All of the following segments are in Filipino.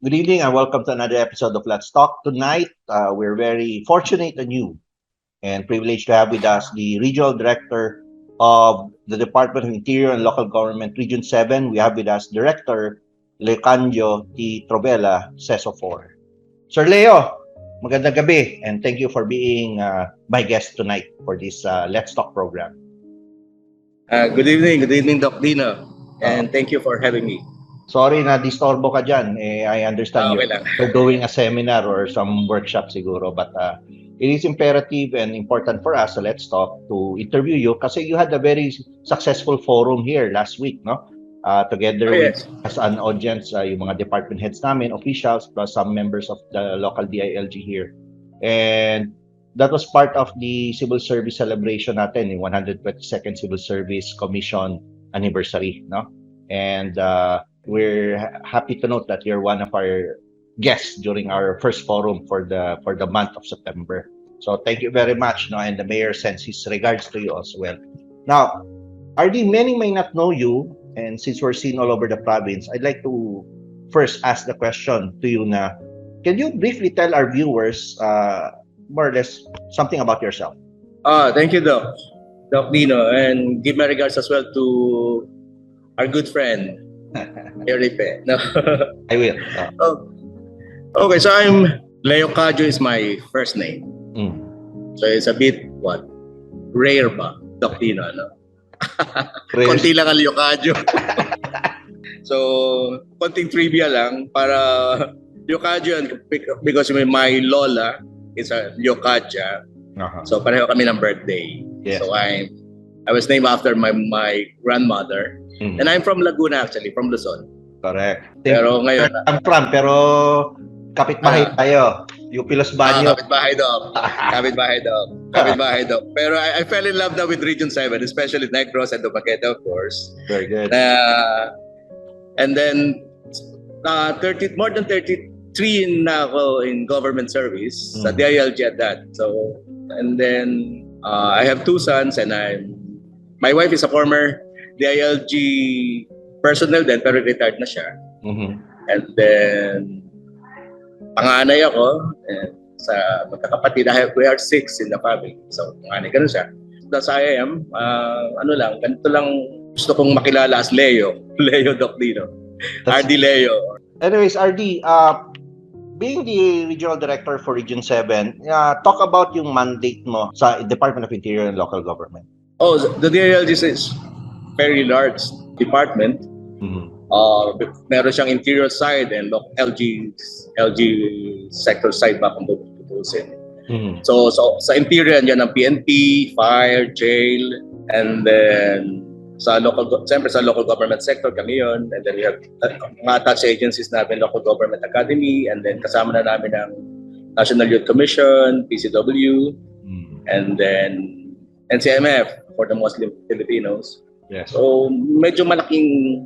Good evening and welcome to another episode of Let's Talk. Tonight, we're very fortunate and you and privileged to have with us the Regional Director of the Department of Interior and Local Government, Region 7. We have with us Director LEOCADIO T. TROVELA, CESO 4. Sir Leo, magandang gabi and thank you for being my guest tonight for this Let's Talk program. Good evening, Dok Dinno, and thank you for having me. Sorry na disturbo ka dyan. I understand Okay you're doing a seminar or some workshop siguro, but it is imperative and important for us, so let's talk, to interview you kasi you had a very successful forum here last week, no? Together with as an audience, yung mga department heads namin, officials, plus some members of the local DILG here. And that was part of the civil service celebration natin, yung 122nd Civil Service Commission anniversary, no? And we're happy to note that you're one of our guests during our first forum for the month of September. So thank you very much, no? And the mayor sends his regards to you as well. Now, RD, many may not know you, and since we're seen all over the province, I'd like to first ask the question to you na, can you briefly tell our viewers more or less something about yourself? Thank you, Doc Dinno, and give my regards as well to our good friend, Eripe. No. I will. Okay, so LEOCADIO is my first name. So it's a bit, rare ba, Doc Dinno, no? Konti lang ang LEOCADIO. So, konting trivia lang para LEOCADIO, because my lola is a LEOCADIA. So pareho kami ng birthday. Yes. So I was named after my grandmother. And I'm from Laguna actually, from Luzon. Correct. Pero ngayon I'm from, pero kapitbahay tayo. UP Los Baños. Kapitbahay daw. Pero I fell in love now with Region 7, especially Negros and Dumaguete, of course. Very good. And then more than 33 na ako in government service sa DILG at that. So, and then I have two sons and my wife is a former DILG personnel din pero retired na siya. And then panganay ako sa magkakapatid. We are 6 in the family. So panganay ganun siya. That's I am. Ganito lang gusto kong makilala as Leo Dok Dinno. RD Leo. Anyways, RD, being the regional director for Region 7, talk about yung mandate mo sa Department of Interior and Local Government. Oh, the DILG is very large department. Meron siyang interior side and LG sector side ba kung tutusin. So sa interior yan ang PNP, fire, jail, and then sa local government sector kami yun, and then we have mga attached agencies namin, Local Government Academy, and then kasama na namin ang National Youth Commission, PCW, and then NCMF for the Muslim Filipinos. Yes. So medyo malaking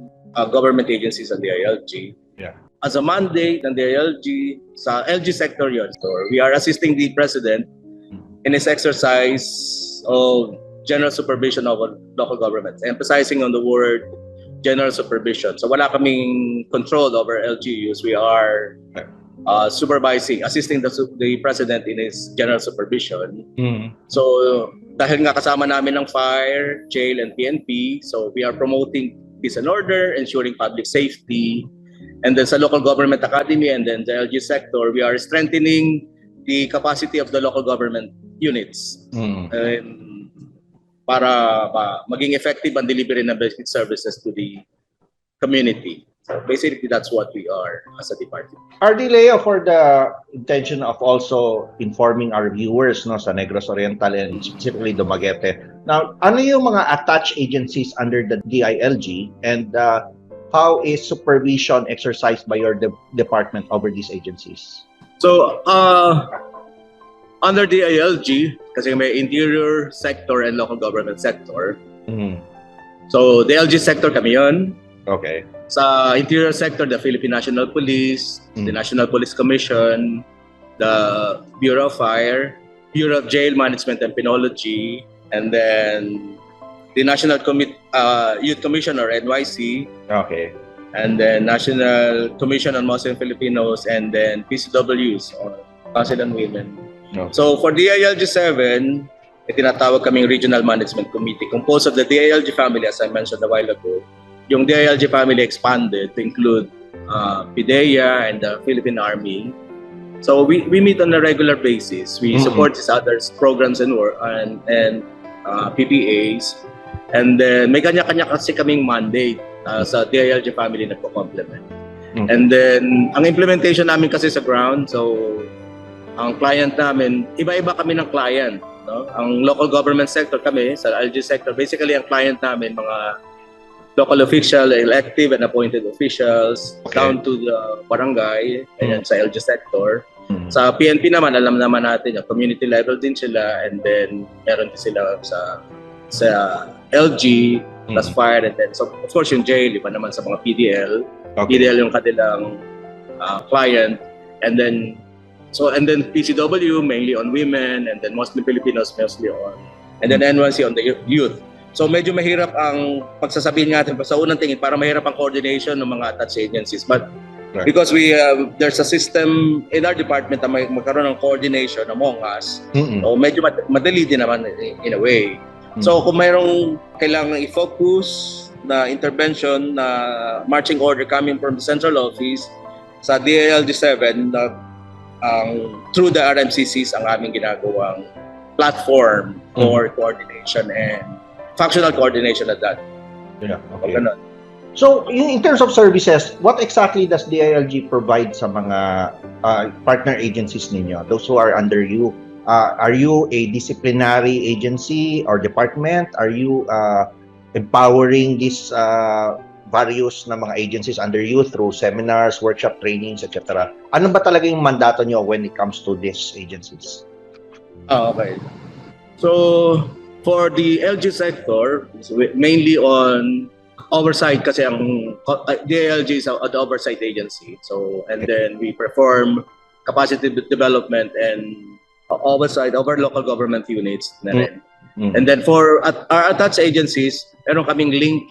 government agencies sa DILG. Yeah. As a mandate ng DILG, sa LG sector yun. So we are assisting the President in his exercise of general supervision of local governments, emphasizing on the word general supervision. So wala kaming control over LGUs. We are assisting the President in his general supervision. So dahil nga kasama namin ng fire, jail, and PNP, so we are promoting peace and order, ensuring public safety. And then sa Local Government Academy and then the LG sector, we are strengthening the capacity of the local government units para maging effective ang delivery ng basic services to the community. So basically, that's what we are as a department. RD Leo, for the intention of also informing our viewers sa Negros Oriental and specifically Dumaguete. Now, ano yung mga attached agencies under the DILG and how is supervision exercised by your department over these agencies? So, under DILG, kasi may interior sector and local government sector. So, DILG sector kami yun. Okay. Sa interior sector, the Philippine National Police, the National Police Commission, the Bureau of Fire, Bureau of Jail Management and Penology, and then the National Youth Commission or NYC. Okay. and then National Commission on Muslim Filipinos, and then PCWs or Council on Women. Okay. So for DILG 7, tinatawag kaming Regional Management Committee composed of the DILG family, as I mentioned a while ago. Yung DILG family expanded to include PIDEA and the Philippine Army. So we meet on a regular basis. We support each other's programs and work and PPAs. And then may kanya-kanya kasi kaming mandate sa DILG family na po-complement. And then ang implementation namin kasi sa ground, so ang client namin, iba-iba kami ng client. No? Ang local government sector kami, sa LG sector, basically ang client namin, mga local official, elective and appointed officials, down to the barangay, and sa LG sector. Sa PNP naman, alam naman natin, yung community level din sila, and then meron din sila sa LG, plus fire, and then, so of course yung jail, iba naman sa mga PDL. PDL yung kanilang client, and then PCW mainly on women, and then Muslim Filipinos mostly on, and then NYC on the youth. So medyo mahirap ang pagsasabihin natin sa unang tingin, para mahirap ang coordination ng mga attached agencies. But because there's a system in our department na magkaroon ng coordination among us, so medyo madali din naman in a way. So kung mayroong kailangan i-focus na intervention na marching order coming from the central office sa DILG 7, through the RMCCs ang aming ginagawang platform for coordination and functional coordination at that. Yeah, okay. So, in terms of services, what exactly does DILG provide sa mga partner agencies ninyo, those who are under you? Are you a disciplinary agency or department? Are you empowering these various na mga agencies under you through seminars, workshop, trainings, etc.? Ano ba talaga yung mandato nyo when it comes to these agencies? Okay. So, for the LG sector, mainly on oversight kasi ang DILG is an oversight agency. So, and then we perform capacity development and oversight over local government units na rin. And then for our attached agencies, meron kaming link,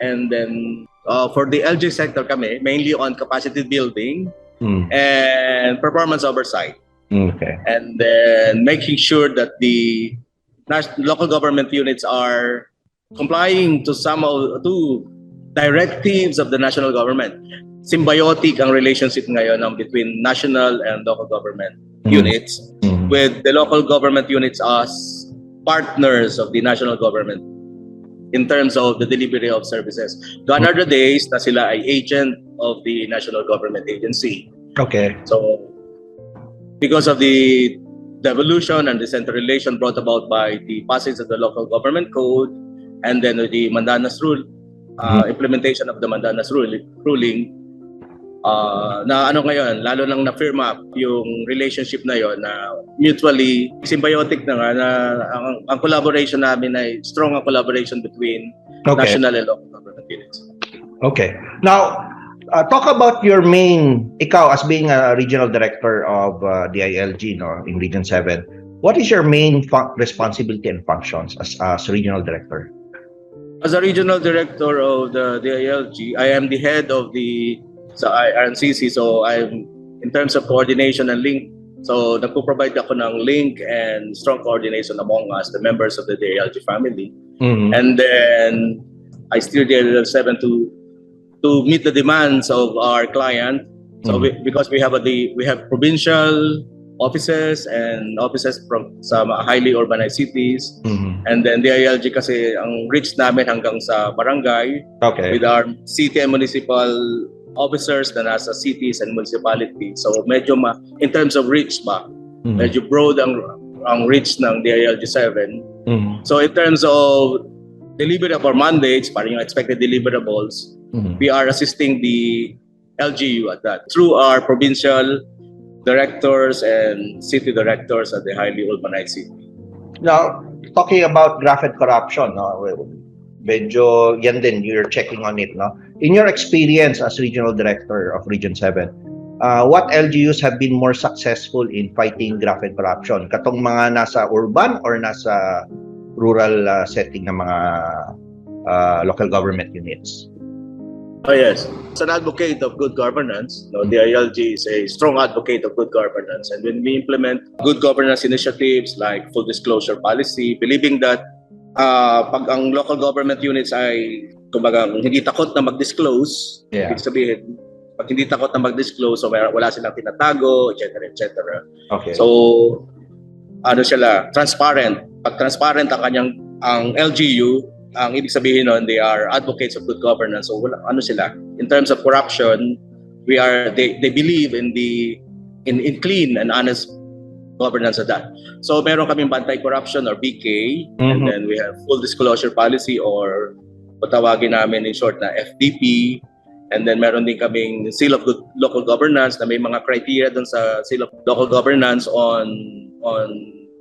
and then for the LG sector kami, mainly on capacity building and performance oversight. Okay. And then making sure that the local government units are complying to directives of the national government. Symbiotic ang relationship ngayon between national and local government units, with the local government units as partners of the national government in terms of the delivery of services. Gone are the days na sila ay agent of the national government agency. Okay. So, because of the devolution and decentralization brought about by the passage of the local government code, and then the Mandanas rule, implementation of the Mandanas ruling, na ano ngayon, lalo lang na-firm up yung relationship na yon, na mutually symbiotic na nga, na ang collaboration namin ay strong ang collaboration between national and local government units. Okay. Now, talk about your ikaw as being a regional director of DILG, no, in Region 7. What is your main responsibility and functions as regional director? As a regional director of the DILG, I am the head of the RMCC, so I'm in terms of coordination and link. So nagpo-provide ako ng link and strong coordination among us, the members of the DILG family. And then I steer DILG 7 to meet the demands of our client. So because we have provincial offices and offices from some highly urbanized cities, and then DILG kasi ang reach namin hanggang sa barangay, with our city and municipal officers na nasa cities and municipalities. So medyo in terms of reach medyo broad ang reach ng DILG 7. So in terms of delivery of our mandates, parang yung expected deliverables, we are assisting the LGU at that through our provincial directors and city directors at the highly urbanized city. Now, talking about graft and corruption, no, medyo yan din, you're checking on it, no? In your experience as regional director of Region 7, what LGUs have been more successful in fighting graft and corruption? Katong mga nasa urban or nasa rural setting ng mga local government units? Oh yes, as an advocate of good governance, the ILG is a strong advocate of good governance, and when we implement good governance initiatives like full disclosure policy, believing that pag ang local government units ay kumbaga hindi takot na mag-disclose, ibig sabihin, pag hindi takot na mag-disclose, so wala silang tinatago, etc., etc. Okay. So, ano sila, transparent. Pag transparent ang LGU, ang ibig sabihin nun, they are advocates of good governance. So ano sila? In terms of corruption, they believe in clean and honest governance of that. So meron kaming anti-corruption or BK, and then we have full disclosure policy or patawagin namin in short na FDP, and then meron din kaming seal of good local governance na may mga criteria dun sa seal of local governance on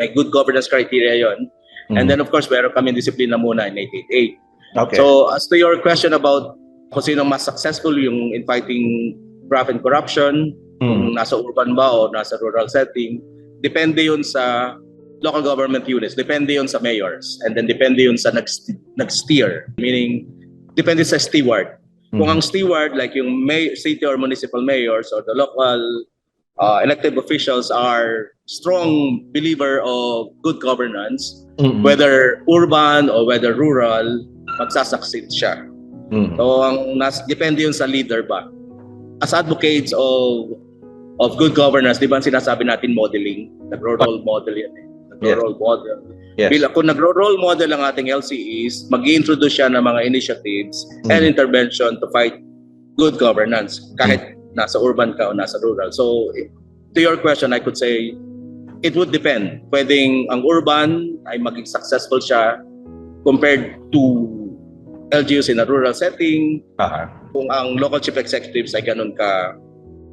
may good governance criteria yon. And then of course, meron kami disiplina muna in 888. Okay. So as to your question about kung sino mas successful yung in fighting graft and corruption, kung nasa urban ba o nasa rural setting, depende yun sa local government units, depende yun sa mayors, and then depende yun sa nag-steer, meaning depende sa steward. Kung ang steward, like yung city or municipal mayors or the local elected officials are strong believer of good governance, whether urban or whether rural, magsasucceed siya. So depende yun sa leader ba. As advocates of good governance, di ba sinasabi natin modeling? Nagro-role model yan eh. Nagro-role model. Yes. Kung nagro-role model ang ating LCEs, mag-i-introduce siya ng mga initiatives and intervention to fight good governance, kahit nasa urban ka o nasa rural. So, to your question, I could say, it would depend. Pwedeng ang urban ay maging successful siya compared to LGUs in a rural setting. Kung ang local chief executives ay ganun ka,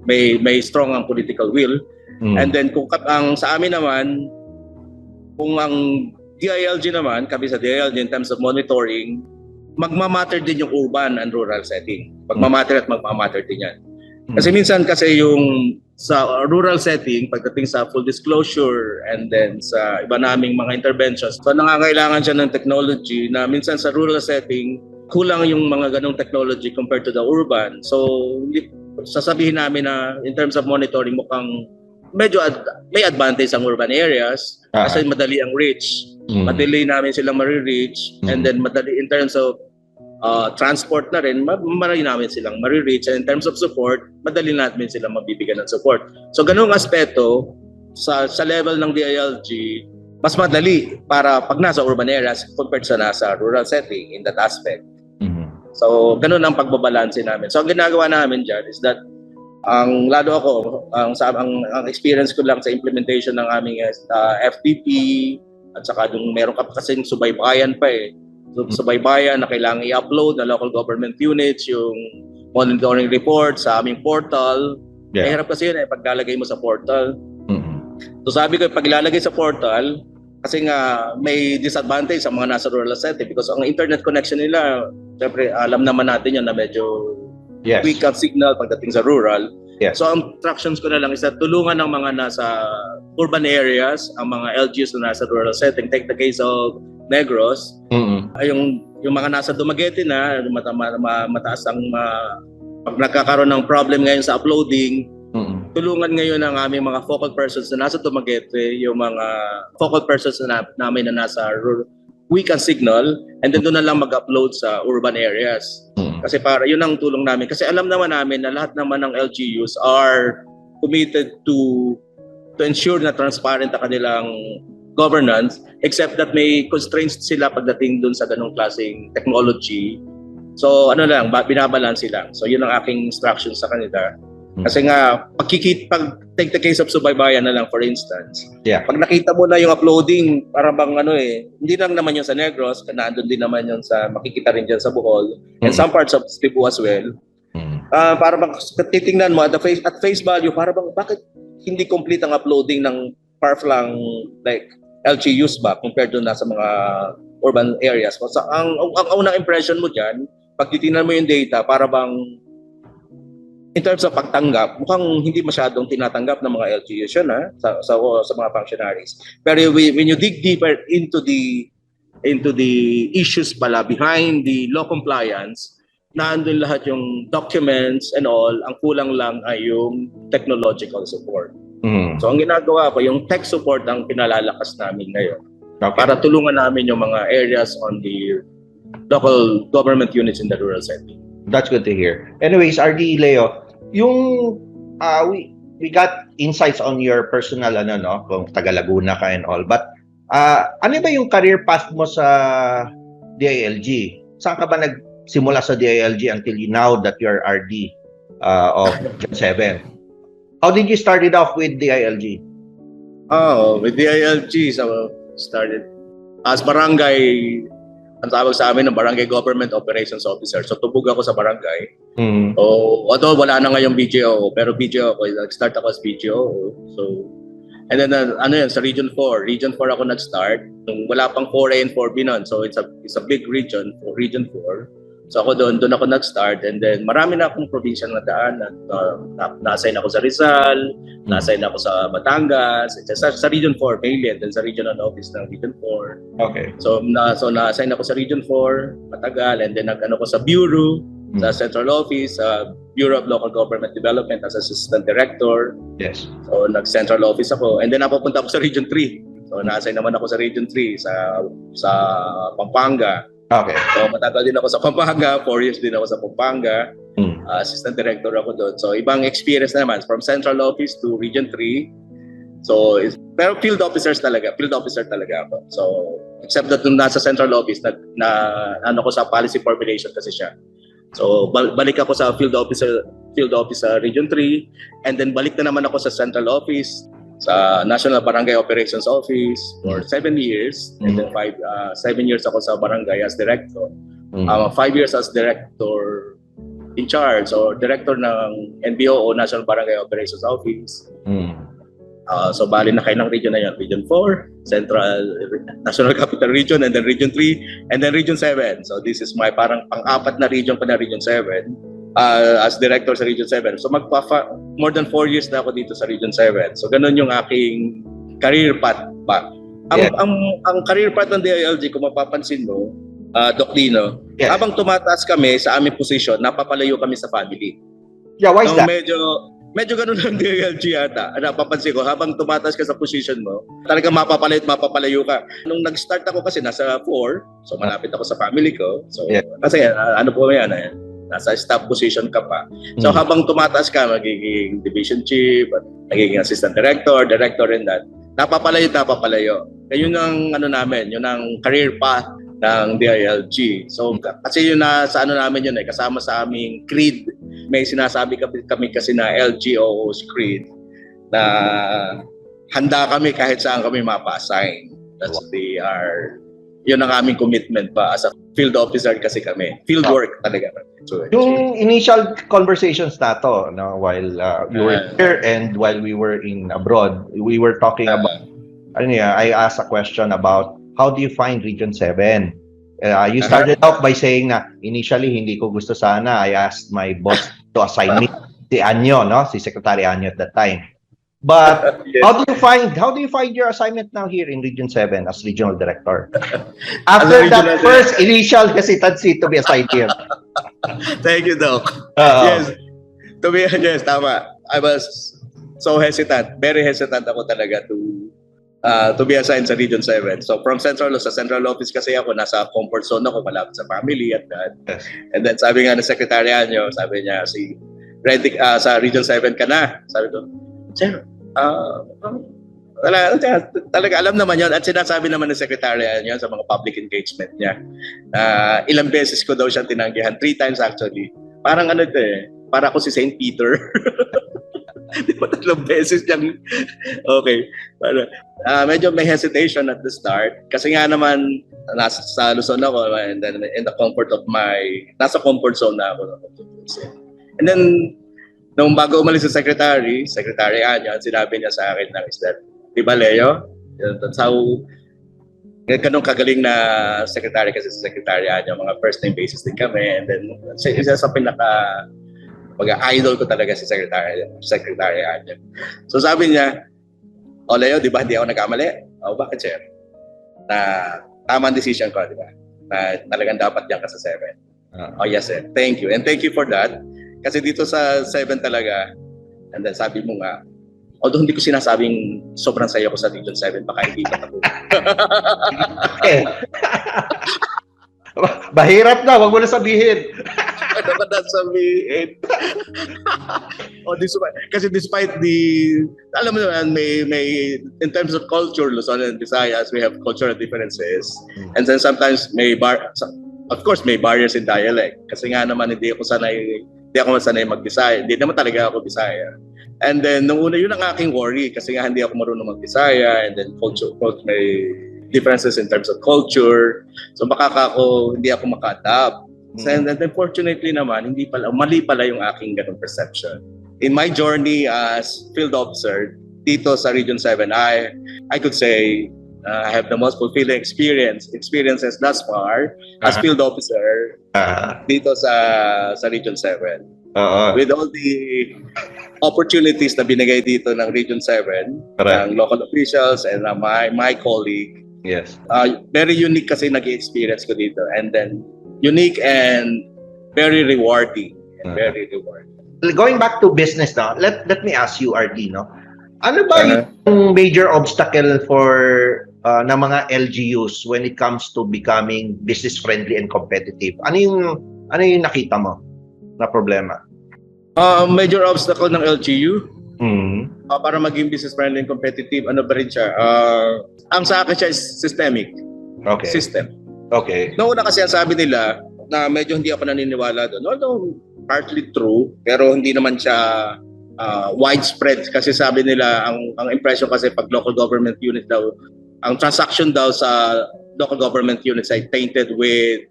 may strong ang political will. And then kung ang sa amin naman, kung ang DILG naman, kami sa DILG in terms of monitoring, magmamatter din yung urban and rural setting. Magmamatter at magmamatter din yan. Kasi minsan yung sa rural setting, pagdating sa full disclosure and then sa iba naming mga interventions, so nangangailangan siya ng technology na minsan sa rural setting, kulang yung mga ganong technology compared to the urban. So, sasabihin namin na in terms of monitoring, mukhang medyo may advantage ang urban areas kasi madali ang reach. Madali namin silang marireach, and then madali in terms of transport na rin, marami namin silang marireach, and in terms of support, madali namin silang mabibigyan ng support. So ganung aspeto sa level ng DILG, mas madali para pag nasa urban areas compared sa nasa rural setting in that aspect. So ganun ang pagbabalanse namin. So ang ginagawa namin dyan is that ang experience ko lang sa implementation ng aming FTP at saka meron ka kasing subaybayan pa eh. So, subaybayan na kailangan i-upload na local government units yung monitoring report sa aming portal. Mahirap kasi yun paglalagay mo sa portal. So sabi ko, paglalagay sa portal, kasi nga may disadvantage sa mga nasa rural setting because ang internet connection nila, syempre alam naman natin yun na medyo weak ang signal pagdating sa rural. So ang instructions ko na lang is that tulungan ng mga nasa urban areas, ang mga LGUs na nasa rural setting. Take the case of Negros, yung mga nasa Dumaguete na mataas ang pag nagkakaroon ng problem ngayon sa uploading, tulungan ngayon ang aming mga focal persons na nasa Dumaguete, yung mga focal persons namin na nasa weak ang signal, and then doon na lang mag-upload sa urban areas. Kasi para yun ang tulong namin. Kasi alam naman namin na lahat naman ng LGUs are committed to ensure na transparent ang kanilang governance, except that may constraints sila pagdating dun sa ganong klaseng technology. So binabalanse lang. So yun ang aking instructions sa kanila. Kasi nga, pag take the case of subaybayan na lang for instance, pag nakita mo na yung uploading, para bang hindi lang naman yun sa Negros, nandun din naman yun makikita rin dyan sa Bohol, and some parts of Cebu as well. Para bang titingnan mo at face value, para bang bakit hindi complete ang uploading ng far-flung like LGUs ba compared to nasa mga urban areas. So, ang unang impression mo dyan, pag titingnan mo yung data, para bang in terms of pagtanggap, mukhang hindi masyadong tinatanggap ng mga LGUs yun sa mga functionaries. Pero when you dig deeper into the issues pala behind the law compliance, nandun lahat yung documents and all. Ang kulang lang ay yung technological support. So ang ginagawa ko, yung tech support ang pinalalakas namin ngayon. Para tulungan namin yung mga areas on the local government units in the rural setting. That's good to hear. Anyways, RD Leo, yung we got insights on your personal kung taga Laguna ka and all. But ano ba yung career path mo sa DILG? Saan ka ba nagsimula sa DILG until now that you're RD of Gen 7? How did you start it off with DILG? With DILG, so started as barangay, ang tawag sa amin ng Barangay Government Operations Officer. So tubog ako sa barangay. Although wala na ngayong BGO, pero BGO ako, nag-start ako as BGO. So, and then sa Region 4. Region 4 ako nag-start. Nung wala pang 4A and 4B nun. So it's a big region, Region 4. So ako doon ako nag-start, and then marami na akong probinsya na daan. Na-assign ako sa Rizal, na-assign ako sa Batangas, sa Region 4 mainly, and then sa regional office ng Region 4. Okay. So na-assign ako sa Region 4, matagal, and then nag-ano ko sa Bureau, sa Central Office, Bureau of Local Government Development as Assistant Director. Yes. So nag-Central Office ako, and then napupunta ako sa Region 3. So na-assign naman ako sa Region 3 sa Pampanga. Okay. So matagal din ako sa Pampanga, 4 years din ako sa Pampanga. Assistant Director ako doon. So ibang experience naman from Central Office to Region 3. So pero field officer talaga ako. So except that nung nasa Central Office na ano ko sa policy formulation kasi siya. So balik ako sa field officer Region 3, and then balik na naman ako sa Central Office sa National Barangay Operations Office for 7 years, and then 7 years ako sa barangay as director. 5 years as director in charge or director ng NBO o National Barangay Operations Office. So bali na kayo ng region na yun, Region 4, Central National Capital Region, and then Region 3, and then Region 7. So this is my parang pang-apat na region ko na Region 7. As director sa Region 7. So more than 4 years na ako dito sa Region 7. So ganun yung aking career path pa. Ang career path ng DILG, kung mapapansin mo, Dok Dinno, habang tumataas kami sa aming position, napapalayo kami sa family. Yeah, why is that? Medyo ganun ang DILG yata. Napapansin ko, habang tumataas ka sa position mo, talagang mapapalayo ka. Nung nag-start ako kasi nasa 4, so malapit ako sa family ko. So kasi ano po yan, nasa staff position ka pa. So habang tumataas ka, magiging division chief, nagiging assistant director and that. Napapalayo. Kaya yun ang namin, yun ang career path ng DILG. So kasi yun sa namin yun kasama sa aming creed. May sinasabi kami kasi na LGO's creed na handa kami kahit saan kami mapa-assign. That's yun ang aming commitment pa as a field officer kasi kami. Field work talaga. So, yung initial conversations na to, while you were here and while we were in abroad, we were talking about, I asked a question about how do you find Region 7? You started out by saying na initially hindi ko gusto sana. I asked my boss to assign me si Anyo, si Secretary Anyo at that time. But how do you find your assignment now here in Region 7 as regional director? After that first initial hesitancy to be assigned here. Thank you, Doc. Yes. Yes, tama. I was so hesitant. Very hesitant ako talaga to be assigned sa Region 7. So from Central Office kasi ako, nasa comfort zone ako, malapit sa family at that. Yes. And then sabi nga ng Secretary Anyo, sabi niya, ready sa Region 7 ka na. Sabi ko, sir, talaga alam naman yun, at sinasabi naman ng Secretary Anyo sa mga public engagement niya. Ilang beses ko daw siyang tinanggihan, 3 times actually. Parang para ako si St. Peter. Di ba 3 beses niyang okay. Medyo may hesitation at the start kasi nga naman sa Luzon ako, and then in the comfort of nasa comfort zone na ako. And then nung bago umalis sa Secretary Anyo, sinabi niya sa akin is that, di ba Leo? That's how ganun kagaling na Secretary kasi sa Secretary Anyo, mga first name basis din kami, and then isa sa idol ko talaga si Secretary Anyo. So sabi niya, Leo, di ba hindi ako nagkamali? Bakit sir? Na tamang decision ko, di ba? Na talagang dapat diyan ka sa 7. Oh, yes, sir. Thank you. And thank you for that. Kasi dito sa 7 talaga, and then sabi mo nga, although hindi ko sinasabing sobrang saya ko sa Region 7, baka hindi pa ako. Mahirap na, wag mo na sabihin. Ano ba na sabihin? Kasi despite the, alam mo naman, may in terms of culture, Luzon and Visayas, we have cultural differences. And then sometimes of course, may barriers in dialect. Kasi nga naman, hindi ako sanay mag-Bisaya. Hindi naman talaga ako Bisaya. And then, nung una, yun ang aking worry. Kasi nga, hindi ako marunong mag-Bisaya. And then, culture, may differences in terms of culture. So, hindi ako maka-adapt. And then, fortunately naman, mali pala yung aking ganung perception. In my journey as field officer, dito sa Region 7, I could say, I have the most fulfilling experiences thus far as field officer dito sa Region 7. With all the opportunities na binigay dito ng Region 7, ng local officials and my colleague. Yes. Very unique kasi nag-experience ko dito. And then, unique and very rewarding. Going back to business now, let me ask you, RD, no? Ano ba yung major obstacle for ng mga LGUs when it comes to becoming business friendly and competitive? Ano yung nakita mo na problema? Major obstacle ng LGU para maging business friendly and competitive, ano ba rin siya? Ang sa akin siya is systemic. Okay. System. Okay. Noong una kasi ang sabi nila na medyo hindi ako naniniwala doon. Although partly true, pero hindi naman siya widespread kasi sabi nila ang impression kasi pag local government unit daw, ang transaction daw sa local government units ay tainted with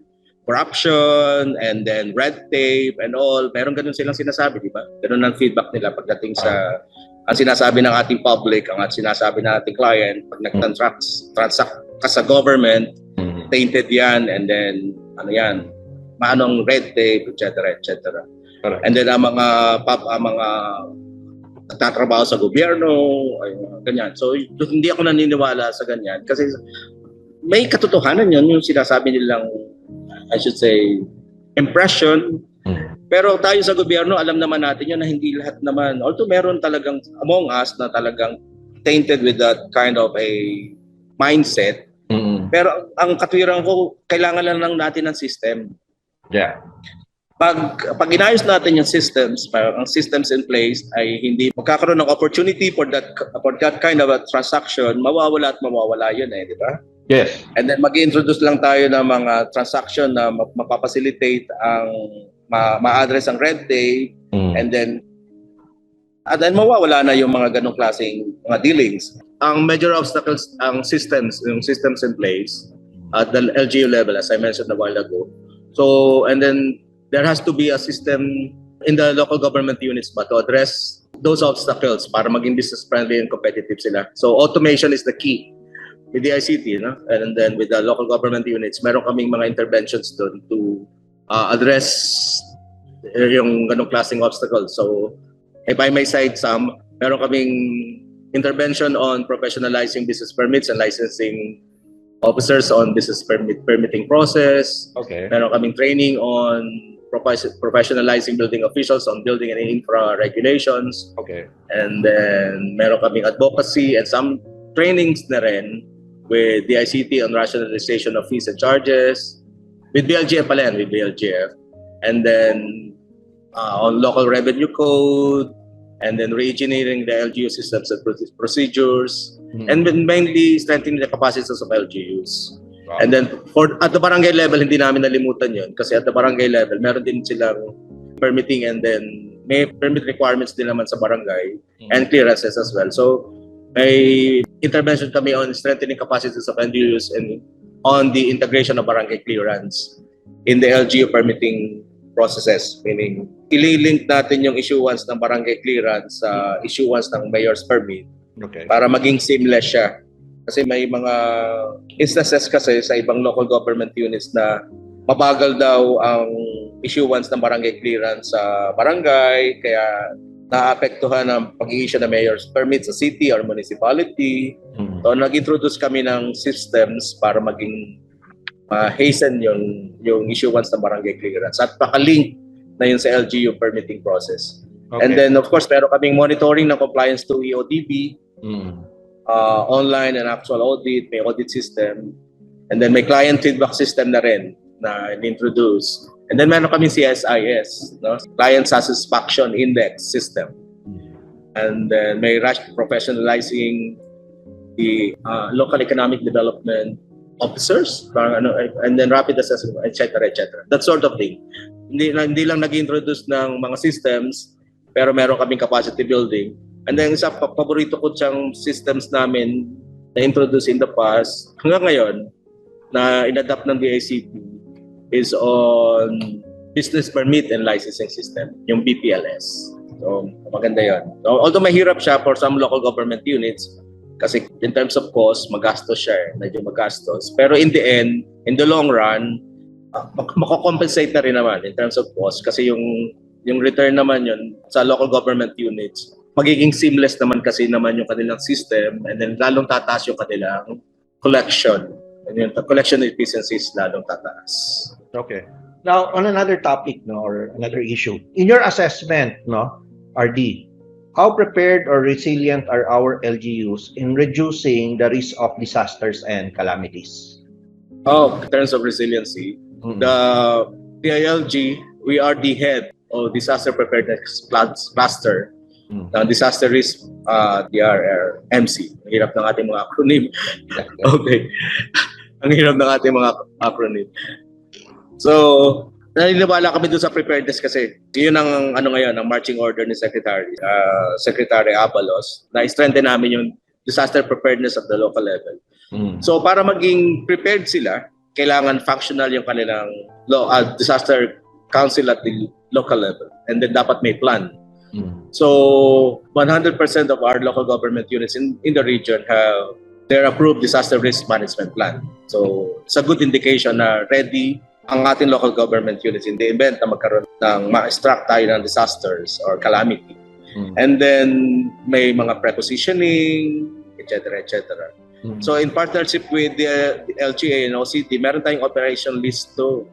corruption and then red tape and all. Meron ganun silang sinasabi, di ba? Ganun ang feedback nila pagdating sa ang sinasabi ng ating public, ang sinasabi ng ating client, pag nag-transact ka sa government, tainted yan, and then maanong red tape, etc. etc. And then ang mga nagtatrabaho sa gobyerno, ay ganyan. So hindi ako naniniwala sa ganyan kasi may katotohanan yun yung sinasabi nilang, I should say, impression. Pero tayo sa gobyerno, alam naman natin yun na hindi lahat naman, although meron talagang among us na talagang tainted with that kind of a mindset. Pero ang katwiran ko, kailangan lang natin ng system. Yeah. Pag inayos natin yung systems, ang systems in place ay hindi magkakaroon ng opportunity for that kind of a transaction, mawawala yun di ba? Yes. And then mag-introduce lang tayo ng mga transaction na mapapacilitate ang ma-address ang red tape and then mawawala na yung mga ganong klaseng mga dealings. Ang major obstacles, yung systems in place at the LGU level, as I mentioned a while ago. So, and then there has to be a system in the local government units to address those obstacles para maging business friendly and competitive sila. So automation is the key with the ICT, and then with the local government units, meron kaming mga interventions doon to address yung ganong klaseng obstacles. So if I may cite some, meron kaming intervention on professionalizing business permits and licensing officers on business permitting process. Okay. Meron kaming training on professionalizing building officials on building and infra regulations. Okay. And then meron kaming advocacy and some trainings na rin with the ICT on rationalization of fees and charges. With BLGF pala yan, with BLGF. And then on local revenue code, and then re-engineering the LGU systems and procedures, and then mainly strengthening the capacities of LGUs. Wow. And then at the barangay level, hindi namin nalimutan yun kasi at the barangay level, meron din silang permitting and then may permit requirements din naman sa barangay and clearances as well. So may intervention kami on strengthening capacities of LGUs and on the integration of barangay clearance in the LGU permitting processes, meaning ililink natin yung issuance ng barangay clearance sa issuance ng mayor's permit para maging seamless siya. Kasi may mga instances kasi sa ibang local government units na mabagal daw ang issuance ng barangay clearance sa barangay, kaya naapektuhan ang pag-i-issue ng mayor's permit sa city or municipality. So nag-introduce kami ng systems para maging hasten yung issuance ng barangay clearance at pakalink na yun sa LGU permitting process. Okay. And then of course meron kaming monitoring ng compliance to EODB, online and actual audit, may audit system, and then may client feedback system na rin na in-introduce. And then meron kaming CSIS, no? Client Satisfaction Index system. And then may professionalizing the local economic development officers, and then rapid assessment, etc., etc. That sort of thing. Hindi lang nag-introduce ng mga systems, pero meron kaming capacity building. And then isa paborito ko siyang systems namin na introduce in the past, hanggang ngayon, na inadapt ng DICT is on business permit and licensing system, yung BPLS. So, maganda yun. So, although mahirap siya for some local government units, kasi in terms of cost, magastos siya, medyo magastos. Pero in the end, in the long run, makakompensate na rin naman in terms of cost kasi yung return naman yun sa local government units, magiging seamless naman kasi naman yung kanilang system, and then lalong tataas yung kanilang collection. And yung collection efficiencies lalong tataas. Okay. Now, on another topic, no, or another issue, in your assessment, no, RD, how prepared or resilient are our LGUs in reducing the risk of disasters and calamities? In terms of resiliency, the DILG, we are the head of disaster preparedness cluster. Disaster risk, DRR, MC. Ang hirap ng ating mga acronym. Okay. Ang hirap ng ating mga acronym. So, naniniwala kami doon sa preparedness kasi yun ang ngayon, ang marching order ni Secretary Abalos, na strengthen namin yung disaster preparedness at the local level. So, para maging prepared sila, kailangan functional yung kanilang disaster council at the local level. And then dapat may plan. So, 100% of our local government units in the region have their approved disaster risk management plan. So, it's a good indication na ready ang ating local government units in the event na magkaroon ng ma-extract tayo ng disasters or calamity. And then, may mga prepositioning, etc., etc. So, in partnership with the LGA and OCT, meron tayong operation listo.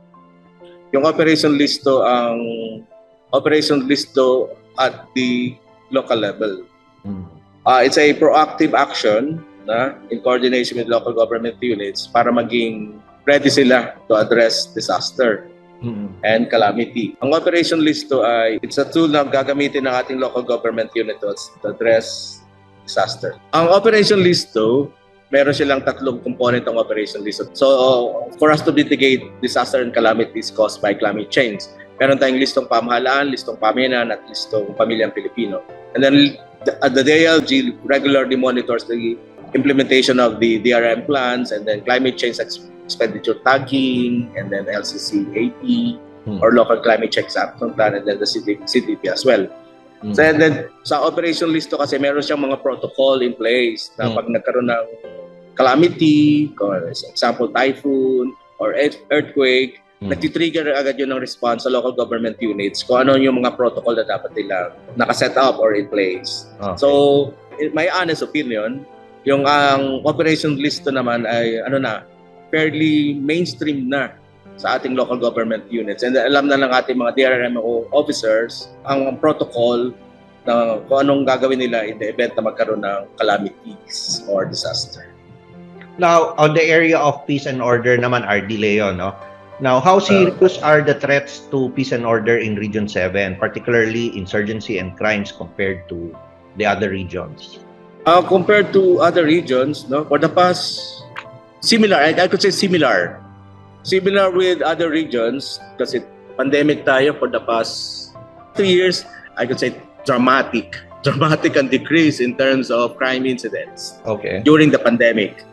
Yung operation listo at the local level. It's a proactive action in coordination with local government units para maging ready sila to address disaster and calamity. Ang operation listo ay it's a tool na gagamitin ng ating local government unit to address disaster. Ang operation listo, meron silang tatlong component ng operation listo. So, for us to mitigate disaster and calamities caused by climate change, meron tayong listong pamahalaan, listong paminan, at listong pamilyang Pilipino. And then, the DILG regularly monitors the implementation of the DRM plans, and then climate change expenditure tagging, and then LCC 80 or local climate change action plan, and then the CDP as well. So, and then sa operation listo kasi meron siyang mga protocol in place na pag nagkaroon ng calamity, for example typhoon or earthquake, nagtitrigger agad yun ng response sa local government units kung ano yung mga protocol na dapat nila nakaset up or in place. Okay. So, in my honest opinion, yung ang operation listo naman ay fairly mainstream na sa ating local government units. And alam na ng ating mga DRMO officers ang protocol na kung anong gagawin nila in the event na magkaroon ng calamities or disaster. Now, on the area of peace and order naman, RD Leo, no? Now, how serious are the threats to peace and order in Region 7, particularly insurgency and crimes compared to the other regions? Compared to other regions, no, for the past similar, I could say similar with other regions kasi pandemic tayo for the past 2 years. I could say dramatic and decrease in terms of crime incidents during the pandemic.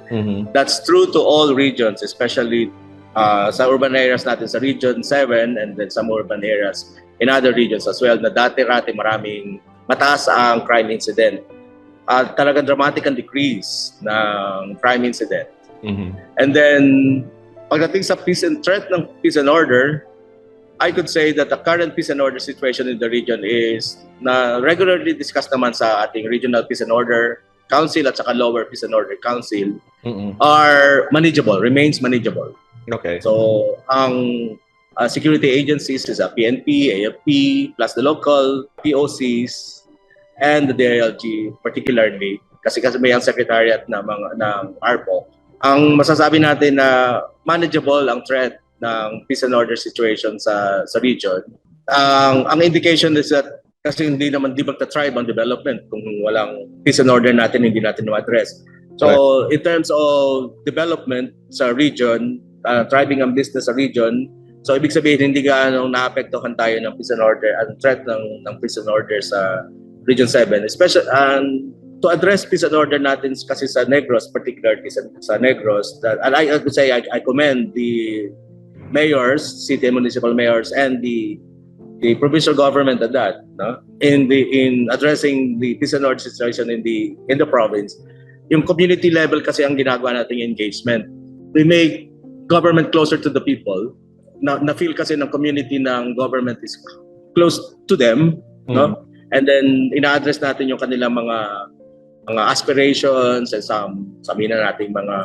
That's true to all regions, especially sa urban areas natin sa Region 7 and then some urban areas in other regions as well na dati-rati maraming mataas ang crime incident. Talagang dramatic ang decrease ng crime incident. And then, pagdating sa threat ng peace and order, I could say that the current peace and order situation in the region is na regularly discussed naman sa ating Regional Peace and Order Council at saka Lower Peace and Order Council are manageable, remains manageable. Okay. So, ang security agencies is a PNP, AFP, plus the local POCs and the DILG particularly kasi may ang secretariat ng ARPO. Ang masasabi natin na manageable ang threat ng peace and order situation sa region. Ang indication is that kasi hindi magta-thrive ang development kung walang peace and order natin, hindi natin ma-address. So, in terms of development sa region, thriving ang business sa region, so ibig sabihin hindi gaano naapektuhan tayo ng peace and order, ang threat ng peace and order sa Region 7, especially to address peace and order natin kasi sa Negros, particularly sa Negros, and I would say I commend the mayors, city and municipal mayors, and the provincial government at that, no? In addressing the peace and order situation in the province. Yung community level kasi ang ginagawa nating engagement. We make government closer to the people. Na feel kasi ng community ng government is close to them, no? And then ina-address natin yung kanilang mga aspirations and sabihin na natin mga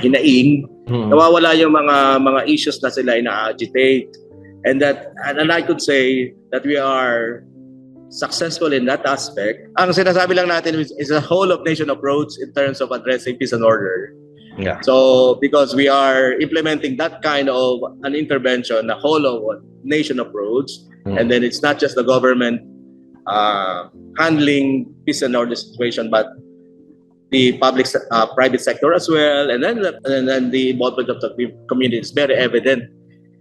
hinaing. Nawawala yung mga issues na sila ina-agitate. And I could say that we are successful in that aspect. Ang sinasabi lang natin is a whole of nation approach in terms of addressing peace and order. Yeah. So because we are implementing that kind of an intervention, a whole of nation approach, and then it's not just the government handling peace and order situation, but the private sector as well, and then the involvement of the community is very evident.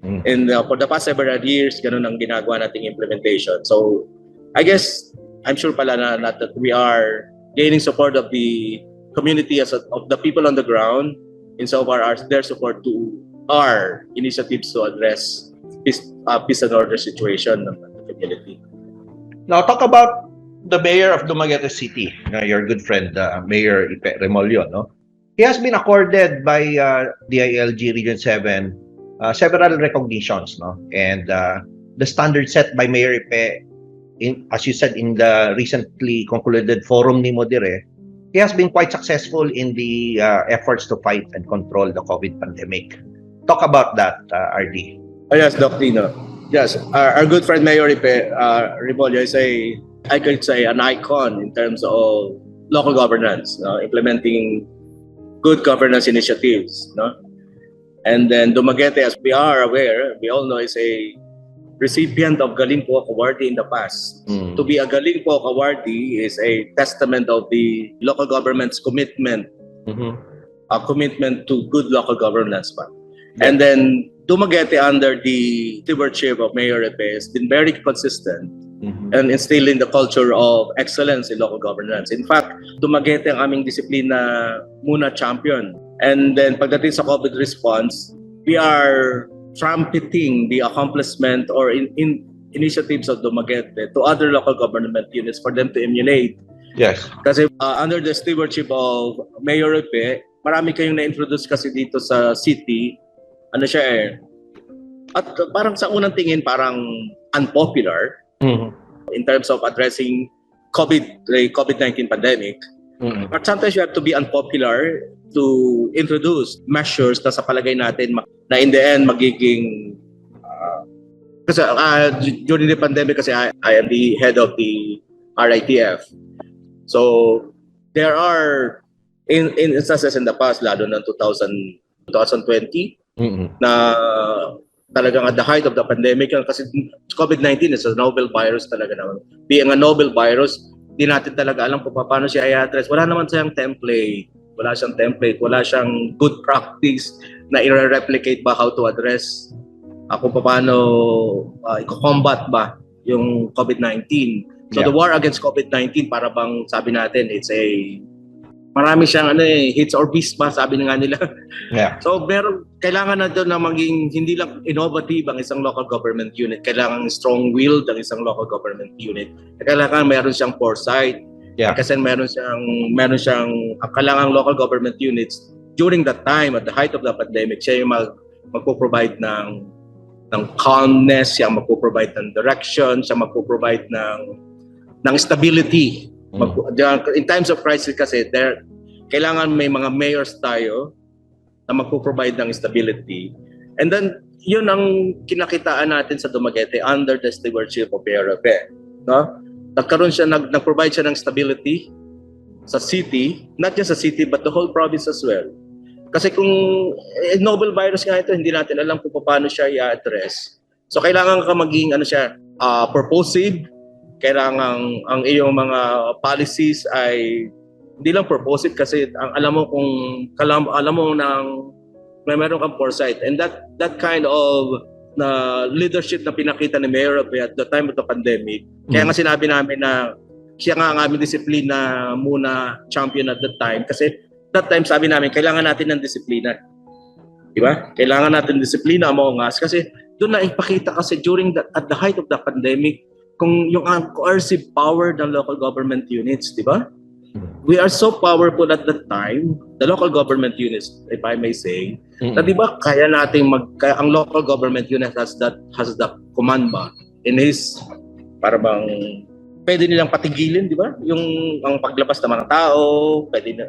And for the past several years, ganun ang ginagawa nating implementation. So I guess I'm sure pala na that we are gaining support of the community of the people on the ground insofar as their support to our initiatives to address peace and order situation of the community. Now, talk about the mayor of Dumaguete City, your good friend, Mayor Ipe Remolyo. No? He has been accorded by DILG Region 7 several recognitions. No? And the standard set by Mayor Ipe, as you said, in the recently concluded forum ni Modire, he has been quite successful in the efforts to fight and control the COVID pandemic. Talk about that, RD. Oh, yes, Dok Dinno. Yes, our good friend Mayor Ipe Remolyo is I could say an icon in terms of local governance, implementing good governance initiatives. No? And then Dumaguete, as we are aware, we all know, is a recipient of Galing Po Awardee in the past. To be a Galing Po Awardee is a testament of the local government's commitment, a commitment to good local governance. And then Dumaguete, under the stewardship of Mayor Ipe, has been very consistent and instilling the culture of excellence in local governance. In fact, Dumaguete ang aming disiplina muna champion. And then pagdating sa COVID response, we are trumpeting the accomplishment or in initiatives of Dumaguete to other local government units for them to emulate. Yes. Kasi under the stewardship of Mayor Ipe, marami kayong na-introduce kasi dito sa city. Ano siya eh. At parang sa unang tingin, parang unpopular in terms of addressing the COVID-19 pandemic. But sometimes you have to be unpopular to introduce measures na sa palagay natin na in the end magiging kasi during the pandemic kasi I am the head of the RITF. So there are in instances in the past, lalo ng 2020 na talagang at the height of the pandemic kasi COVID-19 is a novel virus talaga naman. Being a novel virus, di natin talaga alam kung paano siya i-address. Wala naman siyang template. Wala siyang good practice na i-replicate ba how to address kung paano i-combat ba yung COVID-19. So the war against COVID-19, para bang sabi natin, marami siyang hits or miss ba, sabi nga nila. Yeah. So kailangan na doon na maging hindi lang innovative ang isang local government unit, kailangan strong-willed ang isang local government unit. Kailangan meron siyang foresight. Yeah. Kasi meron siyang kailangan local government units during that time at the height of the pandemic, siya yung magpo-provide ng calmness, siya magpo-provide ng direction, siya magpo-provide ng stability. In times of crisis kasi kailangan may mga mayors tayo na magpo-provide ng stability. And then, yun ang kinakitaan natin sa Dumaguete under the stewardship of Mayor Epe. No? Nagkaroon siya, nag-provide siya ng stability sa city, not just sa city but the whole province as well. Kasi kung novel virus nga ito, hindi natin alam kung paano siya i-address. So kailangan ka maging purposive, kailangan ang iyong mga policies ay hindi lang purposive kasi alam mo nang meron kang foresight, and that kind of leadership na pinakita ni Mayor at the time of the pandemic. Kaya nga sinabi namin na siya nga ang aming disiplina muna champion at that time, kasi that time sabi namin kailangan natin ng disiplina. Di ba? Kailangan natin disiplina among us kasi doon na ipakita kasi at the height of the pandemic kung yung coercive power ng local government units, di ba? We are so powerful at that time, the local government units, if I may say, na di ba kaya nating ang local government unit has the command ba in his para bang pwede nilang patigilin, di ba? Yung ang paglabas ng mga tao, pwede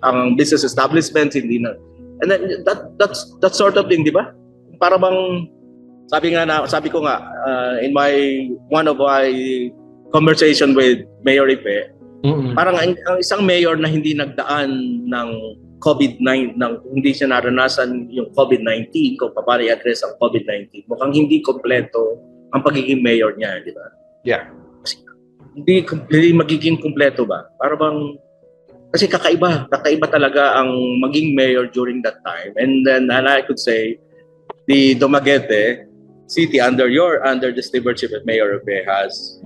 ang business establishments hindi na. And then that sort of thing, di ba? Para bang sabi ko nga in one of my conversation with Mayor Ipe, parang ang isang mayor na hindi nagdaan ng COVID-19, hindi siya naranasan yung COVID-19, kung paano i-address ang COVID-19, mukhang hindi kompleto ang pagiging mayor niya, di ba? Yeah. Hindi magiging kumpleto ba? Para bang kasi kakaiba talaga ang maging mayor during that time. And then I could say the Dumaguete City under the stewardship of Mayor Epe has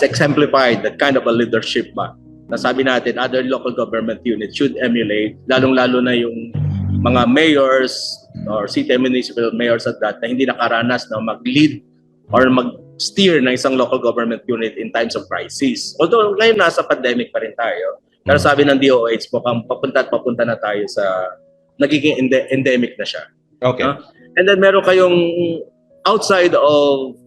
exemplified that kind of a leadership ba. Nasabi natin other local government units should emulate, lalong-lalo na yung mga mayors or city municipal mayors at that na hindi nakaranas na mag-lead or mag-steer ng isang local government unit in times of crisis. Although ngayon nasa pandemic pa rin tayo, pero sabi ng DOH, mukhang papunta na tayo sa nagiging endemic na siya. Okay. And then meron kayong outside of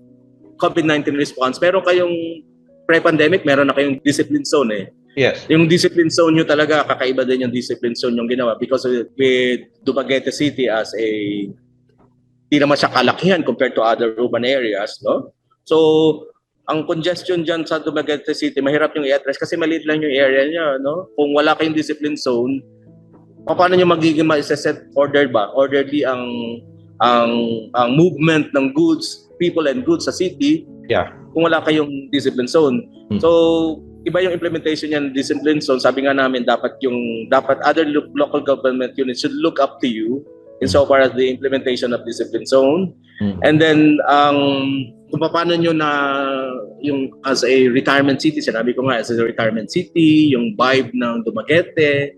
COVID-19 response, meron kayong pre-pandemic, meron na kayong discipline zone eh. Yes. Yung discipline zone nyo talaga, kakaiba din yung discipline zone yung ginawa because with Dumaguete City as di naman siya kalakihan compared to other urban areas, no? So, ang congestion dyan sa Dumaguete City, mahirap yung i-address kasi maliit lang yung area niya, no? Kung wala kayong discipline zone, paano nyo magiging ma-set orderly ang movement ng goods, people and goods sa city, kung wala kayong discipline zone. So, iba yung implementation niyan, discipline zone. Sabi nga namin, dapat other local government units should look up to you insofar as the implementation of discipline zone. And then, kung paano nyo na yung as a retirement city, sinabi ko nga, as a retirement city, yung vibe ng Dumaguete,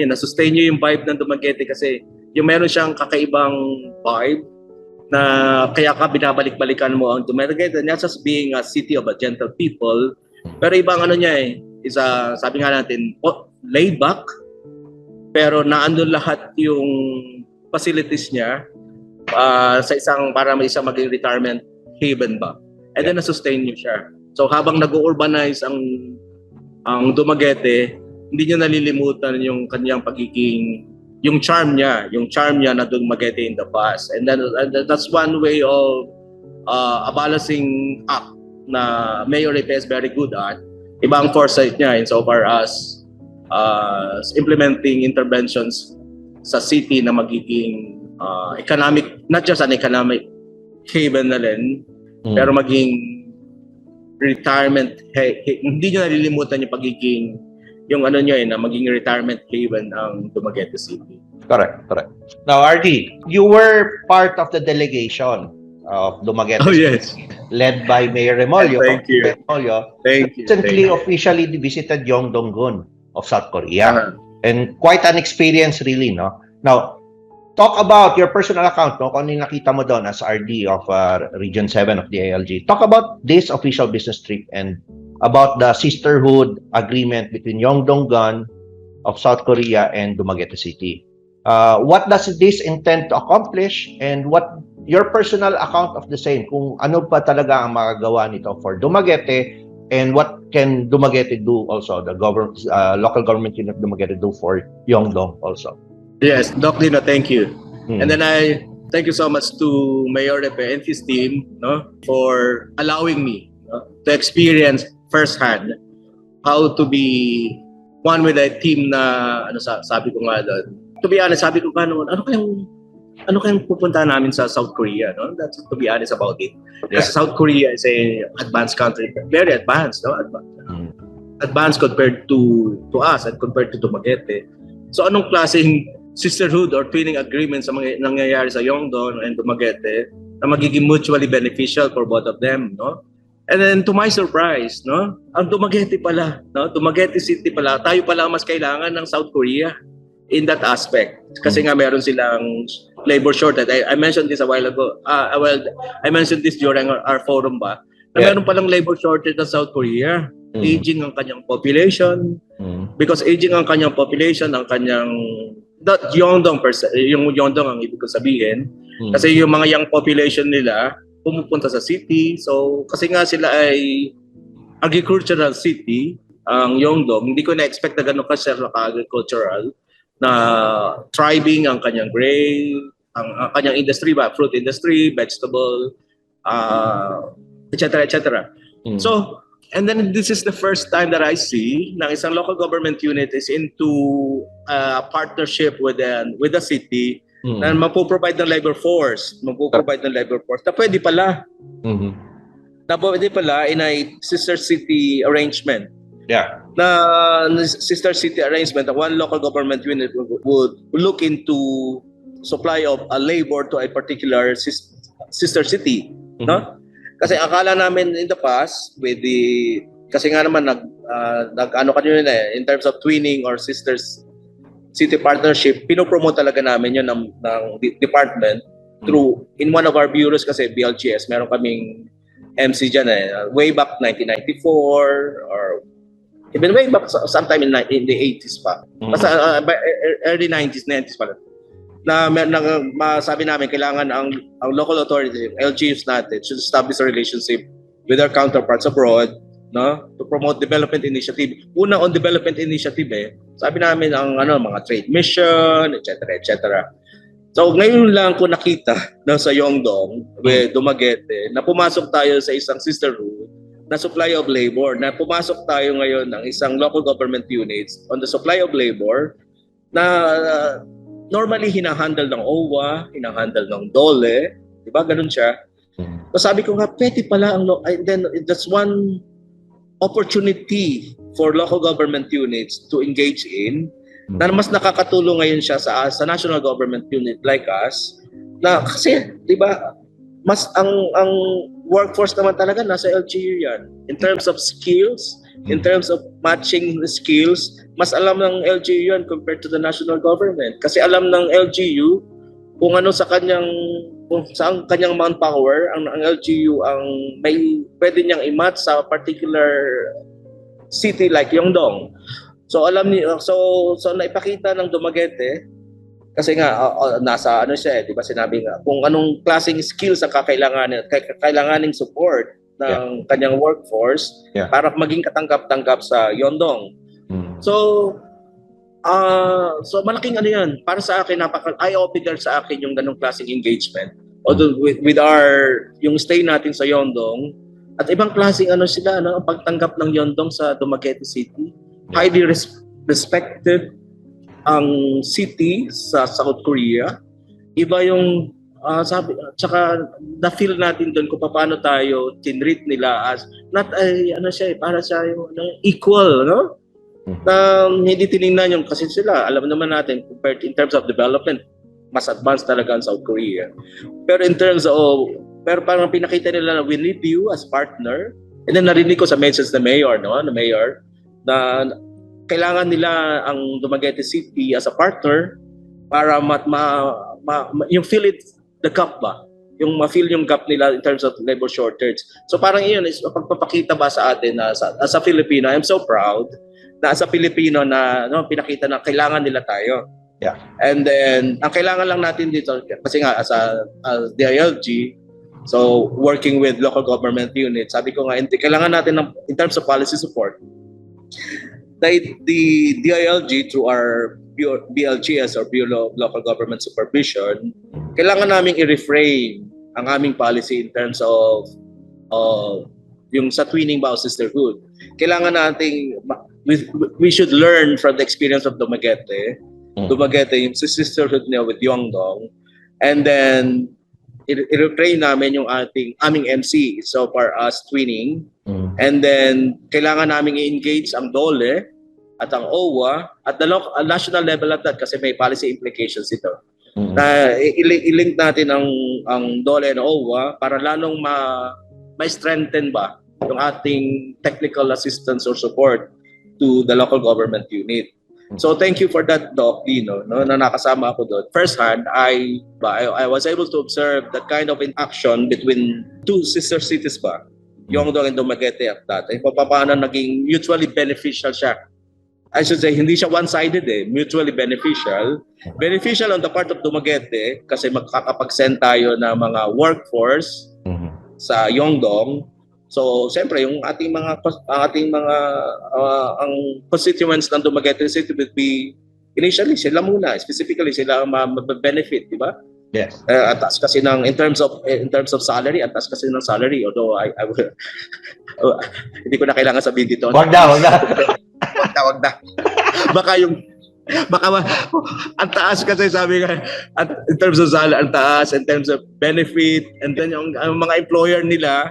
na-sustain nyo yung vibe ng Dumaguete kasi yung meron siyang kakaibang vibe na kaya ka binabalik-balikan mo ang Dumaguete, not just being a city of a gentle people, pero ibang sabi nga natin, laid back, pero naandun lahat yung facilities niya sa para may isang maging retirement haven ba. And then na-sustain niyo siya. So habang nag-urbanize ang Dumaguete, hindi niya nalilimutan yung kanyang pagiging yung charm niya na Dumaguete in the past. And then that's one way of a balancing act na Mayor Epe is very good at. Ibang foresight niya insofar as implementing interventions sa city na magiging economic, not just an economic haven na rin, pero maging retirement, hindi nyo nalilimutan yung pagiging, na maging retirement haven ang Dumaguete City. Correct. Now, RD, you were part of the delegation of Dumaguete City, yes, led by Mayor Remolyo. Thank you. Recently officially visited Yeongdong-gun of South Korea. And quite an experience really, no? Now, talk about your personal account, no? Kung ano yung nakita mo doon as RD of Region 7 of the ALG. Talk about this official business trip and about the sisterhood agreement between Yeongdong-gun of South Korea and Dumaguete City. What does this intend to accomplish and what your personal account of the same? Kung ano pa talaga ang magagawa nito for Dumaguete And what can Dumaguete do also, the local government unit of Dumaguete do for Yongdong also? Yes, Dok Dinno, thank you. Mm. And then I thank you so much to Mayor Repe and his team, no, for allowing me, no, to experience firsthand how to be one with a team na sabi ko nga doon. To be honest, sabi ko nga noon, ano kayang pupunta namin sa South Korea, no? That's to be honest about it. Kasi South Korea is a advanced country, very advanced, no? Advanced compared to us and compared to Dumaguete. So anong klaseng sisterhood or twinning agreements ang nangyayari sa Yongdong and Dumaguete na magiging mutually beneficial for both of them, no? And then to my surprise, no, ang Dumaguete pala, no, Dumaguete City pala, tayo pala mas kailangan ng South Korea in that aspect. Kasi nga meron silang labor shortage. I mentioned this a while ago. I mentioned this during our forum ba, na meron palang labor shortage ng South Korea. Aging ang kanyang population. Because aging ang kanyang population, ang kanyang not Yongdong per se, yung Yongdong ang ibig ko sabihin. Kasi yung mga young population nila pumupunta sa city. So kasi nga sila ay agricultural city, ang Yongdong. Hindi ko na-expect na gano'n kasi agricultural na thriving ang kanyang grain, ang kanyang industry ba, fruit industry, vegetable, etc. etc. So, and then this is the first time that I see na isang local government unit is into partnership with the city na magpo-provide ng labor force, na pwede pala. Na pwede pala in a sister city arrangement. Yeah. Na sister city arrangement, one local government unit would look into supply of a labor to a particular sister city, no? Kasi akala namin in the past with kasi nga naman nag kanina in terms of twinning or sisters city partnership, pinopromote talaga namin yun ng department through in one of our bureaus kasi BLGS, meron kaming MC dyan way back 1994 or even way back sometime in the 80s pa. Basta early 90s pa. Sabi namin kailangan ang local authority, LGUs natin should establish a relationship with our counterparts abroad, no, to promote development initiative. Una on development initiative sabi namin ang mga trade mission, etc. So ngayon lang ko nakita sa Yongdong with Dumaguete na pumasok tayo sa isang sisterhood na supply of labor, na pumasok tayo ngayon ng isang local government units on the supply of labor na normally hinahandle ng OWA, hinahandle ng DOLE, di ba? Ganun siya. So sabi ko nga, pwede pala then that's one opportunity for local government units to engage in na mas nakakatulong ngayon siya sa national government unit like us na kasi, di ba, mas ang workforce naman talaga nasa LGU yan. In terms of skills, in terms of matching the skills, mas alam ng LGU yan compared to the national government. Kasi alam ng LGU kung ano kung saan kanyang manpower ang LGU ang may pwede niyang i-match sa particular city like Yongdong. So alam niyo, so naipakita ng Dumaguete kasi nga nasa siya di ba, sinabi nga kung anong klaseng skills ang kailanganing support ng kanyang workforce para maging katanggap-tanggap sa Yongdong. So malaking yan para sa akin, napaka eye-opener sa akin yung ganung klaseng engagement. Although with yung stay natin sa Yongdong at ibang klaseng sila ang pagtanggap ng Yongdong sa Dumaguete City. Highly respected ang city sa South Korea. Iba yung tsaka na-feel natin doon kung paano tayo tinreat nila as not para siya yung equal, no? Na hindi tiningnan yung kasi sila, alam naman natin compared in terms of development, mas advanced talaga ang South Korea. Pero in terms of parang pinakita nila na we need you as partner. And then narinig ko sa message na mayor, na kailangan nila ang Dumaguete City as a partner para yung fill it the gap ba? Yung ma-fill yung gap nila in terms of labor shortage. So parang iyon is pagpapakita ba sa atin na as a Filipino, I'm so proud na as a Filipino na pinakita na kailangan nila tayo. Yeah. And then ang kailangan lang natin dito kasi nga as DILG, So working with local government units, sabi ko nga, kailangan natin in terms of policy support, the DILG through our BLGS or Bureau of Local Government Supervision, kailangan namin i-reframe ang aming policy in terms of yung sa twinning ba o sisterhood. Kailangan nating we should learn from the experience of Dumaguete. Dumaguete yung sisterhood niya with Yongdong, and then i-reframe namin yung aming MC so far as twinning. And then kailangan namin i-engage ang DOLE at ang OWA at the national level at that kasi may policy implications ito. Na i-link natin ang DOLE and OWA para lalong ma-strengthen ba yung ating technical assistance or support to the local government unit. So thank you for that, Dok Dinno, no, na nakasama ako doon. First hand, I was able to observe that kind of interaction between two sister cities ba, Yongdong and Dumaguete at that. Ay paano naging mutually beneficial siya. I should say, hindi siya one-sided mutually beneficial. Beneficial on the part of Dumaguete kasi makakapag-send tayo ng mga workforce sa Yongdong. So, siyempre, yung ating mga ang constituents ng Dumaguete City would be initially sila muna, specifically sila ma-benefit, di ba? Yes. Atas kasi in terms of salary, atas kasi ng salary, although I will hindi ko na kailangan sabihin dito. Wag na. Baka ang taas kasi sabi nga in terms of salary, ang taas in terms of benefit, and then yung mga employer nila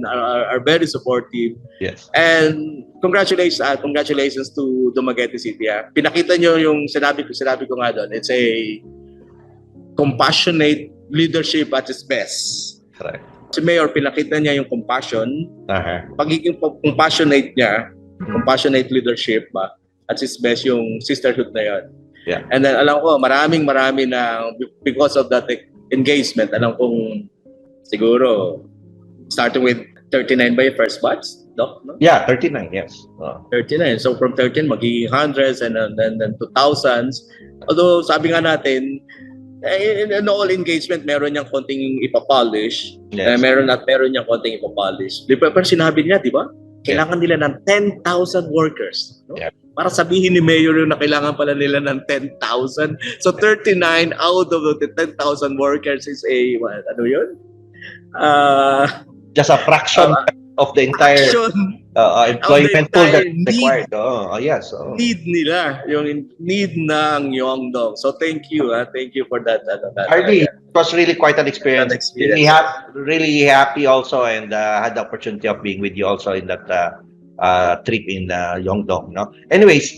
are very supportive. Yes. And congratulations to Dumaguete City. Pinakita nyo yung sinabi ko nga doon. It's a compassionate leadership at its best. Correct. Si Mayor, pinakita niya yung compassion. Pagiging compassionate niya, compassionate leadership ba? At its best yung sisterhood na yun. Yeah. And then alam ko, marami na because of that engagement, alam kong siguro starting with 39 by first batch, Doc? No? Yeah, 39, yes. 39. So from 13, magiging hundreds and then to thousands. Although sabi nga natin, in all engagement, meron niyang konting ipapolish. Yes. Meron niyang konting ipapolish. Pero sinabi niya, di ba? Kailangan nila ng 10,000 workers. No? Yeah. Para sabihin ni Mayor yung na kailangan pala nila ng 10,000. So 39 out of the 10,000 workers is ano yun? Just a fraction of the entire employment pool that's required. Yes. Need nila, yung need ng Yongdong. So thank you for that. Hardly, it was really quite an experience. Really happy also, and had the opportunity of being with you also in that trip in Yongdong. No. Anyways,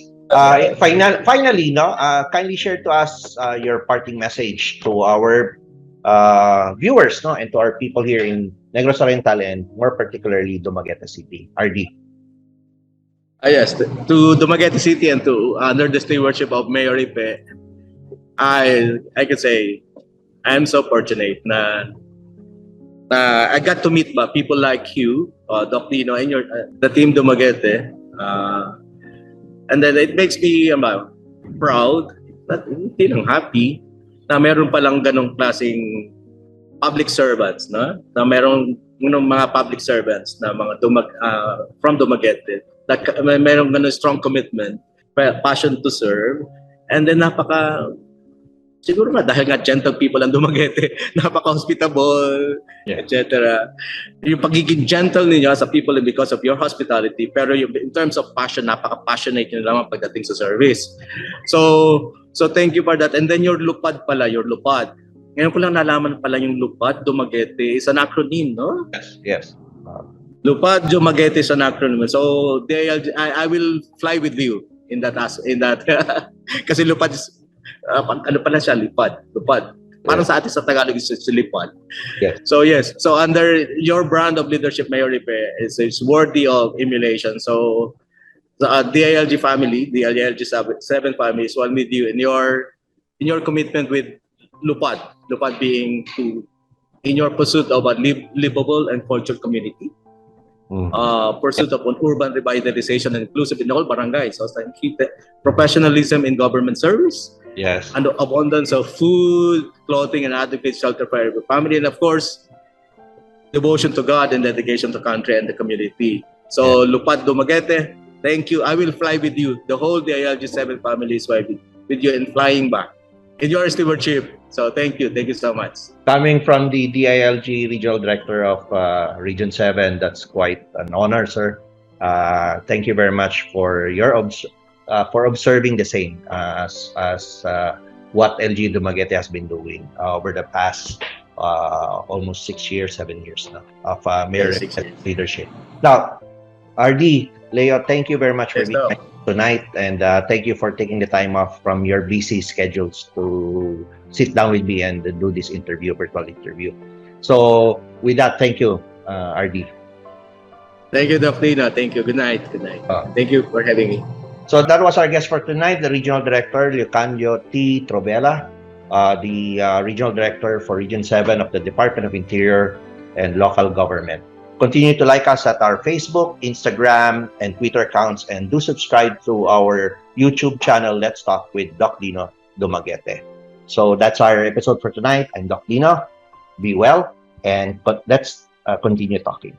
finally, no, kindly share to us your parting message to our viewers, no, and to our people here in Negros Oriental and more particularly Dumaguete City. RD. Yes, to Dumaguete City and to under the stewardship of Mayor Ipe, I could say I'm so fortunate na I got to meet people like you, Dok Dinno, and the team Dumaguete, and then it makes me proud, hindi lang happy, na meron palang ganong klaseng public servants, no? Na merong mga public servants na mga from Dumaguete, that merong ganong strong commitment, passion to serve, and then siguro nga dahil nga gentle people ang Dumaguete, napaka-hospitable, etc. Yung pagiging gentle ninyo sa people because of your hospitality, pero in terms of passion, napaka-passionate nyo naman pagdating sa service. So thank you for that. And then your LUPAD. Ngayon ko lang nalaman pala yung LUPAD, Dumaguete, is an acronym, no? Yes. LUPAD, Dumaguete is an acronym. So I will fly with you in that. Kasi LUPAD is ano pala siya, lipad. Parang sa atin sa Tagalog is lipad. Yes. So under your brand of leadership, Mayor Ipe, is worthy of emulation. So the DILG family, the DILG 7 families will meet you in your commitment with Lupad being in your pursuit of a livable and cultural community. Pursuit of urban revitalization and inclusive in all barangays. So professionalism in government service. Yes. an abundance of food, clothing, and adequate shelter for every family, and of course, devotion to God and dedication to country and the community. So, Lupad Dumaguete, thank you. I will fly with you. The whole DILG7 family is with you and flying back in your stewardship. So, thank you. Thank you so much. Coming from the DILG Regional Director of Region 7, that's quite an honor, sir. Thank you very much for your observing the same as what LG Dumaguete has been doing over the past almost 6 years, 7 years now of mayor leadership. Now, RD, Leo, thank you very much for being here tonight, and thank you for taking the time off from your busy schedules to sit down with me and do this virtual interview. So, with that, thank you, RD. Thank you, Dok Dinno. Thank you. Good night. Good night. Thank you for having me. So that was our guest for tonight, the Regional Director, LEOCADIO T. TROVELA, the Regional Director for Region 7 of the Department of Interior and Local Government. Continue to like us at our Facebook, Instagram, and Twitter accounts, and do subscribe to our YouTube channel, Let's Talk with Dok Dinno Dumaguete. So that's our episode for tonight. I'm Dok Dinno. Be well, and let's continue talking.